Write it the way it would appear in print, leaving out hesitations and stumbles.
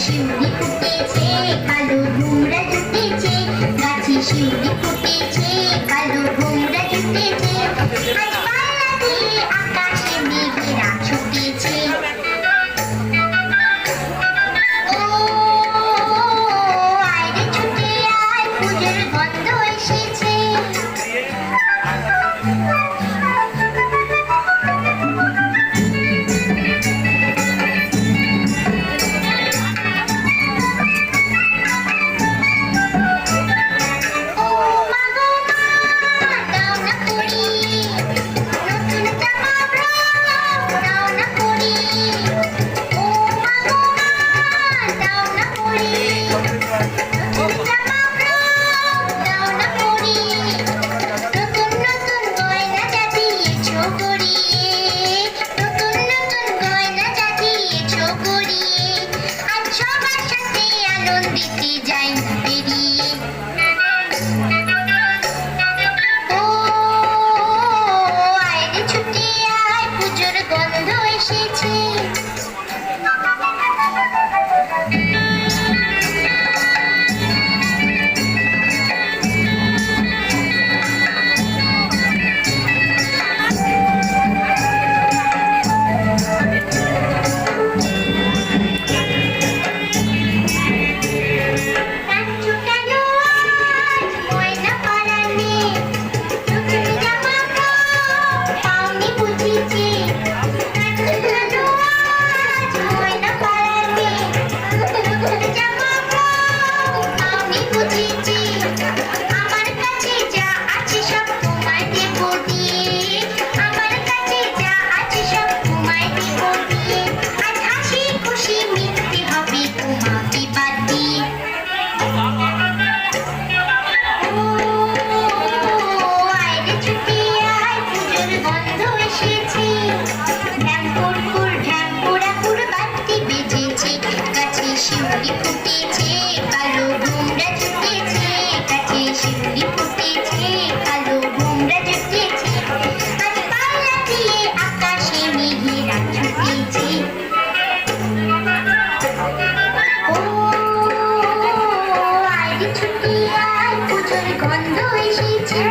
শিউলি ফুটেছে কালো ভোমরা জুটেছে, গাছে শিউলি ফুটেছে কালো ভোমরা জুটেছে, আজ পাল্লা দিয়ে আকাশে মেঘেরা ছুটেছে। ও আয়রে ছুটে আয়, পুজোর গন্ধ এসেছে। শিউলি ফুটেছে কালো ভোমরা জুটেছে, গাছে শিউলি ফুটেছে কালো ভোমরা জুটেছে, আজ পাল্লা দিয়ে আকাশে মেঘেরা ছুটেছে। ও আয়রে ছুটে আয়, পুজোর গন্ধ এসেছে।